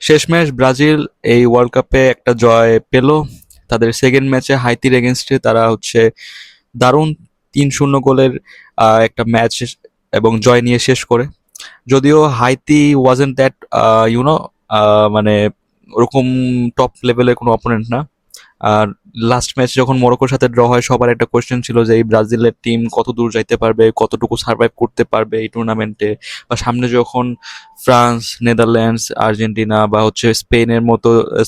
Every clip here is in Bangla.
শেষমেশ ব্রাজিল এই ওয়ার্ল্ড কাপে একটা জয় পেল। তাদের সেকেন্ড ম্যাচে হাইতির এগেনস্টে তারা হচ্ছে দারুণ ৩-০ গোলের একটা ম্যাচ এবং জয় নিয়ে শেষ করে। যদিও হাইতি ওয়াজেন্ট দ্যাট ইউনো মানে ওরকম টপ লেভেলের কোনো অপোনেন্ট না। আর লাস্ট ম্যাচ যখন মরক্কোর সাথে ড্র হয়, সবার একটা কোয়েশ্চেন ছিল যে এই ব্রাজিলের টিম কত দূর যাইতে পারবে, কতটুকু সার্ভাইভ করতে পারবে এই টুর্নামেন্টে, বা সামনে যখন ফ্রান্স, নেদারল্যান্ডস, আর্জেন্টিনা বা হচ্ছে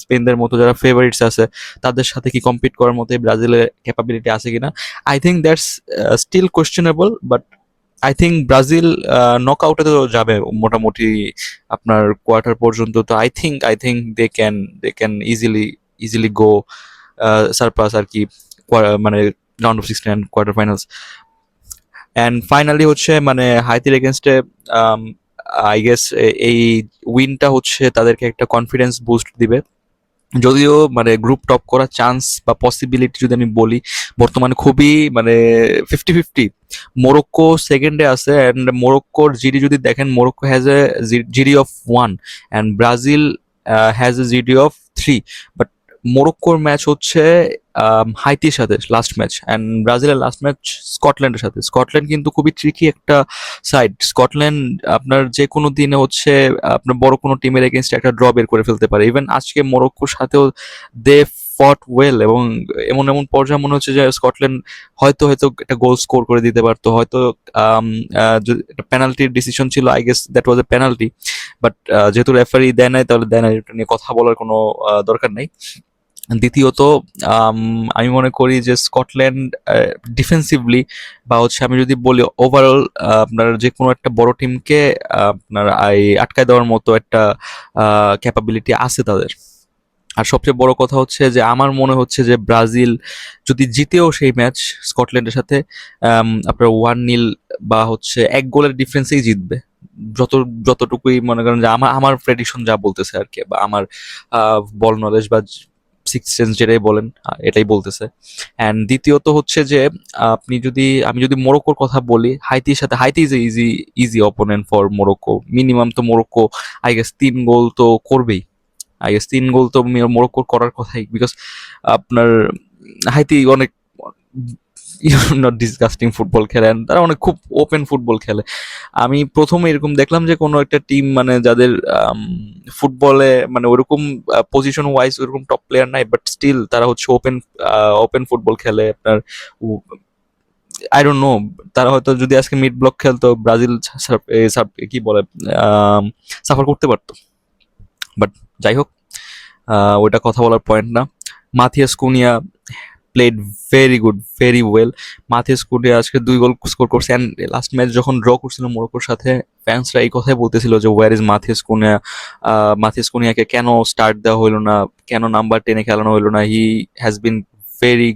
স্পেনদের মতো যারা ফেভারিটস আছে তাদের সাথে কি কম্পিট করার মতো এই ব্রাজিলের ক্যাপাবিলিটি আছে কিনা। I think that's still questionable, but I think Brazil knock আউটে তো যাবে মোটামুটি আপনার কোয়ার্টার পর্যন্ত। তো I think they can easily go surpass আর কি, মানে round of 16 and quarter finals. And finally হচ্ছে মানে হাইতির এগেনস্টে আই গেস এই উইনটা হচ্ছে তাদেরকে একটা কনফিডেন্স বুস্ট দিবে। যদিও মানে গ্রুপ টপ করার চান্স বা পসিবিলিটি যদি আমি বলি, বর্তমানে খুবই মানে 50-50। মোরক্কো সেকেন্ডে আছে, অ্যান্ড মোরক্কোর জিডি যদি দেখেন, Morocco has a GD of 1 and Brazil has a GD of 3। But মোরক্কোর ম্যাচ হচ্ছে হাইতির সাথে লাস্ট ম্যাচ, অ্যান্ড ব্রাজিলের লাস্ট ম্যাচ স্কটল্যান্ডের সাথে। স্কটল্যান্ড কিন্তু খুবই ট্রিকি একটা সাইড। স্কটল্যান্ড আপনার যে কোনো দিনে হচ্ছে আপনার বড় কোনো টিমের এগেনস্টে একটা ড্র বের করে ফেলতে পারে। ইভেন আজকে মরক্কোর সাথেও দে ফট ওয়েল, এবং এমন এমন পর্যায়ে মনে হচ্ছে যে স্কটল্যান্ড হয়তো একটা গোল স্কোর করে দিতে পারতো, হয়তো একটা পেনাল্টির ডিসিশন ছিল, I guess that was A penalty. But যেহেতু রেফারি দেয় নাই, তাহলে দেয় নাই, এটা নিয়ে কথা বলার কোনো দরকার নেই। দ্বিতীয়ত আম, আমি মনে করি যে স্কটল্যান্ড ডিফেন্সিভলি বা হচ্ছে আমি যদি বলি ওভারঅল আপনার যে কোনো একটা বড় টিমকে আপনার আটকায় দেওয়ার মতো একটা ক্যাপাবিলিটি আছে তাদের। আর সবচেয়ে বড় কথা হচ্ছে যে আমার মনে হচ্ছে যে ব্রাজিল যদি জিতেও সেই ম্যাচ স্কটল্যান্ডের সাথে আপনার 1-0 বা হচ্ছে 1 গোলের ডিফারেন্সেই জিতবে। যত যতটুকুই মনে করেন যে আমার প্রেডিকশন যা বলতেছে আর কি, বা আমার বল নলেজ বা সিক্স সেন্স যেটাই বলেন এটাই বলতেছে। অ্যান্ড দ্বিতীয়ত হচ্ছে যে আমি যদি মোরক্কোর কথা বলি, Haiti is easy easy opponent for Morocco. Minimum তো মোরক্কো আই গেস 3 গোল তো করবেই। আই গেস 3 গোল তো মোরক্কোর করার কথাই, বিকজ আপনার হাইতি অনেক নট ডিসগাস্টিং ফুটবল খেলেন, তারা অনেক খুব ওপেন ফুটবল খেলে। আমি প্রথমে এরকম দেখলাম যে কোনো একটা টিম মানে যাদের ফুটবলে মানে ওরকম পজিশন ওয়াইজ ওরকম টপ প্লেয়ার নাই, বাট স্টিল তারা হচ্ছে ওপেন ফুটবল খেলে আপনার। আই ডোন্ট নো, তারা হয়তো যদি আজকে মিড ব্লক খেলতো ব্রাজিল কি বলে সাফার করতে পারতো। বাট যাই হোক, ওইটা কথা বলার পয়েন্ট না। Matheus Cunha played very good, very well. Matheus Cunha আজকে 2 গোল স্কোর করছে, অ্যান্ড লাস্ট ম্যাচ যখন ড্র করছিল মোরক্কোর সাথে, ফ্যান্সরা এই কথাই বলতেছিল যে where is Matheus Cunha, Matheus কুনিয়াকে কেন স্টার্ট দেওয়া হইলো না, কেন নাম্বার 10-এ খেলানো হইলো না। He has been very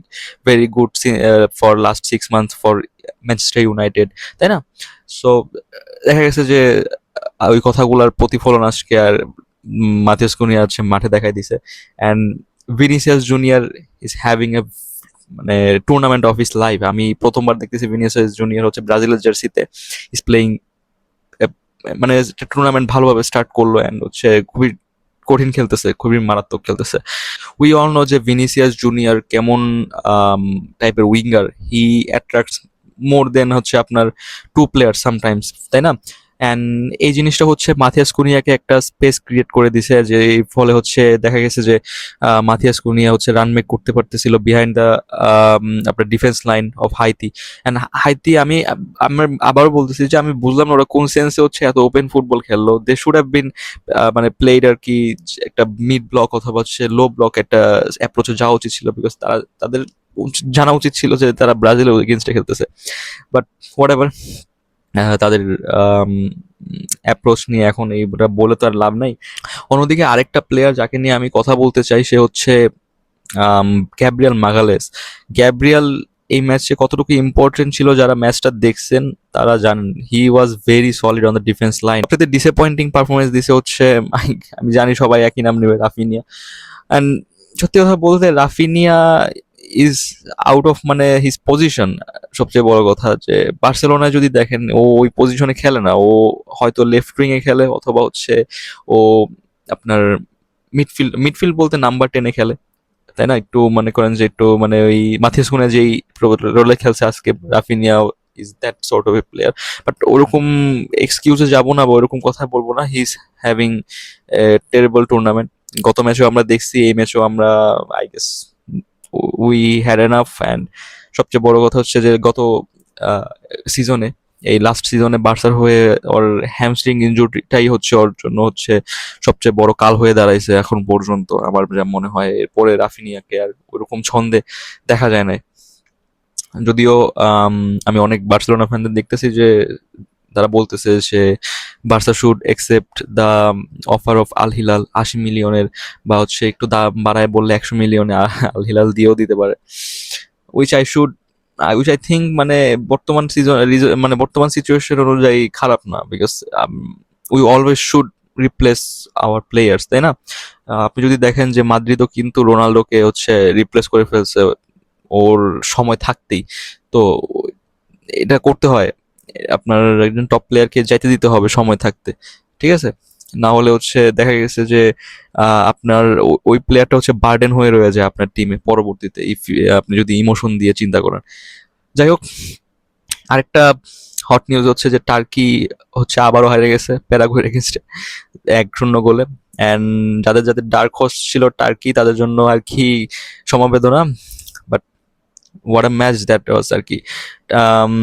very good for last 6 month for Manchester United, তাই না? সো দেখা গেছে যে ওই কথাগুলোর প্রতিফলন আজকে আর মাথিয়াস কুনিয়া হচ্ছে মাঠে দেখাই দিছে। And Vinicius junior is having a মানে টুর্নামেন্ট অফ হিস লাইফ। আমি প্রথমবার দেখতেছি ভিনিসিয়াস জুনিয়র হচ্ছে ব্রাজিলের জার্সিতে ইজ প্লেইং, মানে টুর্নামেন্ট ভালোভাবে স্টার্ট করলো, অ্যান্ড হচ্ছে খুবই কঠিন খেলতেছে, খুবই মারাত্মক খেলতেছে। উই অল নো যে ভিনিসিয়াস জুনিয়র কেমন টাইপের উইঙ্গার। হি অ্যাট্রাক্টস মোর দেন হচ্ছে আপনার 2 প্লেয়ার সামটাইমস, তাই না? অ্যান্ড এই জিনিসটা হচ্ছে মাথিয়াস কুনিয়াকে একটা স্পেস ক্রিয়েট করে দিছে, যে এর ফলে হচ্ছে দেখা গেছে যে মাথিয়াস কুনিয়া হচ্ছে রান মেক করতে পারতেছিল বিহাইন্ড দ্য আপনার defence line of Haiti. And Haiti আমার আবারও বলতেছি যে আমি বুঝলাম না ওরা কোন সেন্সে হচ্ছে এত ওপেন ফুটবল খেললো। দে শুড হ্যাভ বিন মানে প্লেড আর কি একটা মিড ব্লক অথবা হচ্ছে লো ব্লক একটা অ্যাপ্রোচে যাওয়া উচিত ছিল, বিকজ তাদের জানা উচিত ছিল যে তারা ব্রাজিলের এগেনস্টে খেলতেছে। বাট হোয়াট এভার, তাদের অ্যাপ্রোচ নিয়ে এখন এইটা বলে তো আর লাভ নাই। অন্যদিকে আরেকটা প্লেয়ার যাকে নিয়ে আমি কথা বলতে চাই সে হচ্ছে গ্যাব্রিয়াল মাগালেস। গ্যাব্রিয়াল এই ম্যাচে কতটুকু ইম্পর্টেন্ট ছিল যারা ম্যাচটা দেখছেন তারা জানেন। He was very solid on the defence line. সবচেয়ে ডিসঅ্যাপয়েন্টিং পারফরমেন্স দিছে হচ্ছে আমি জানি সবাই একই নাম নেবে, রাফিনিয়া। অ্যান্ড সত্যি কথা বলতে রাফিনিয়া ইজ আউট অফ মানে হিজ পজিশন। সবচেয়ে বড় কথা যে বার্সেলোনায় যদি দেখেন ও ওই পজিশনে খেলে না, ও হয়তো লেফট উইং এ খেলে অথবা হচ্ছে ও আপনার মিডফিল্ড বলতে নাম্বার 10-এ খেলে, তাই না? একটু মনে করেন যে একটু মানে ওই মাথিয়াস কুনে যেই রোলে খেলছে আজকে, Raphinha is that sort of a player. But ওরকম এক্সকিউজে যাব না বা ওরকম কথা বলবো না। He is having terrible tournament. গত ম্যাচেও আমরা দেখছি, এই ম্যাচেও আমরা I guess we had enough. And সবচেয়ে বড় কথা হচ্ছে যে গত সিজনে, এই লাস্ট সিজনে বার্সার হয়ে ওর হ্যামস্ট্রিং ইনজুরিটাই হচ্ছে ওর জন্য হচ্ছে সবচেয়ে বড় কাল হয়ে দাঁড়াইছে এখন পর্যন্ত, আমার যা মনে হয়। এরপরে রাফিনিয়াকে আর ওরকম ছন্দে দেখা যায় না। যদিও আমি অনেক বার্সেলোনা ফ্যানদের দেখতেছি যে তারা বলতেছে যে Barca should accept the offer of Al Hilal 80 মিলিয়নের, বা হচ্ছে একটু দাম বাড়ায় বললে 100 মিলিয়নে আল হিলাল দিয়েও দিতে পারে। Which I should which I think মানে বর্তমান সিজন মানে বর্তমান সিচুয়েশন অনুযায়ী খারাপ না, because we always should replace our players, তাই না? আপনি যদি দেখেন যে মাদ্রিদও কিন্তু রোনাল্ডোকে হচ্ছে রিপ্লেস করে ফেলছে ওর সময় থাকতেই। তো এটা করতে হয়, আপনার একজন টপ প্লেয়ারকে যাইতে দিতে হবে সময় থাকতে, ঠিক আছে? না হলে হচ্ছে দেখা গেছে যে আপনার ওই প্লেয়ারটা হচ্ছে বার্ডেন হয়ে রয়ে যায় আপনার টিমে পরবর্তীতে, ইফ আপনি যদি ইমোশন দিয়ে চিন্তা করেন। যাই হোক, আরেকটা হট নিউজ হচ্ছে যে টার্কি হচ্ছে আবারও হারিয়ে গেছে প্যারাগুয়ের এগেনস্টে 1-0 গোলে। অ্যান্ড যাদের যাদের ডার্ক হর্স ছিল টার্কি, তাদের জন্য আর কি সমবেদনা। But what a match that was আর কি। আম,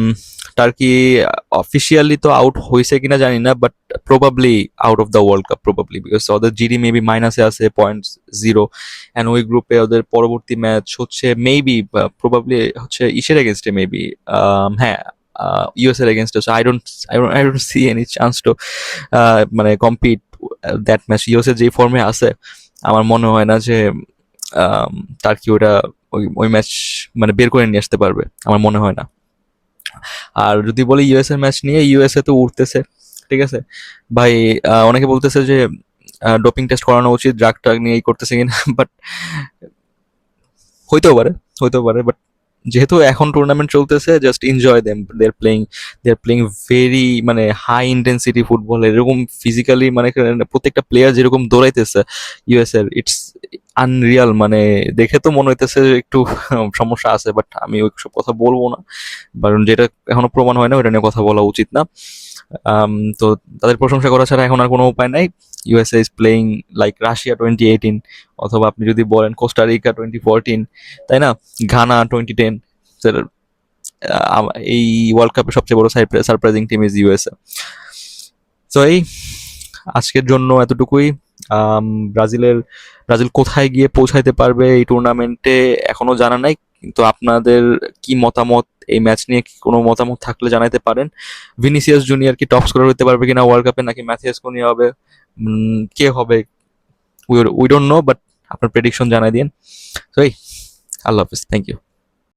টার্কি অফিসিয়ালি তো আউট হয়েছে কিনা জানি না, but probably out of the world cup, probably, because ওদের জিডি মেবি মাইনাসে আছে 0.0। অ্যান্ড ওই গ্রুপে ওদের পরবর্তী ম্যাচ হচ্ছে মেবি প্রবাবলি হচ্ছে ইসের এগেনস্টে মেবি, হ্যাঁ, ইউএস এর এগেনস্টে। So I don't see any chance to মানে কম্পিট দ্যাট ম্যাচ। ইউএস এর যে ফর্মে আছে, আমার মনে হয় না যে আম, টার্কি ওটা ওই ম্যাচ মানে বের করে নিয়ে আসতে পারবে, আমার মনে হয় না। আর যদি বলি ইউএস এর ম্যাচ নিয়ে, ইউএসএ তো উঠতেছে, ঠিক আছে ভাই। অনেকে বলতেছে যে ডোপিং টেস্ট করানো উচিত, ড্রাগ ট্রাগ নিয়েই করতেছে কিনা। বাট হইতেও পারে, হইতেও পারে, বাট যেহেতু এখন টুর্নামেন্ট চলতেছে, just enjoy them. They are playing very মানে হাই ইন্টেন্সিটি ফুটবল, এরকম ফিজিক্যালি মানে প্রত্যেকটা প্লেয়ার যেরকম দৌড়াইতেছে ইউএস এর, ইটস আনরিয়াল। মানে দেখে তো মনে হইতেছে যে একটু সমস্যা আছে, বাট আমি ওইসব কথা বলবো না, কারণ যেটা এখনো প্রমাণ হয় না ওইটা নিয়ে কথা বলা উচিত না। আম, তো তাদের প্রশংসা করা ছাড়া এখন আর কোনো উপায় নাই। USA is playing like Russia 2018, অথবা আপনি যদি বলেন কোস্টারিকা 2014, তাই না? ঘানা 2010। এই ওয়ার্ল্ড কাপের সবচেয়ে বড় সারপ্রাইজিং টিম ইজ ইউএসএ। তো এই আজকের জন্য এতটুকুই। আম, ব্রাজিল কোথায় গিয়ে পৌঁছাইতে পারবে এই টুর্নামেন্টে এখনো জানা নাই, কিন্তু আপনাদের কি মতামত, এই ম্যাচ নিয়ে কি কোনো মতামত থাকলে জানাইতে পারেন। ভিনিসিয়াস জুনিয়র কি টপ স্কোরার হতে পারবে কিনা ওয়ার্ল্ড কাপে, নাকি ম্যাথিয়াস কুনি হবে, কে হবে, উই ডোন্ট নো, বাট আপনার প্রেডিকশন জানাই দিন। তো এই আল্লাহ হাফিজ, থ্যাংক ইউ।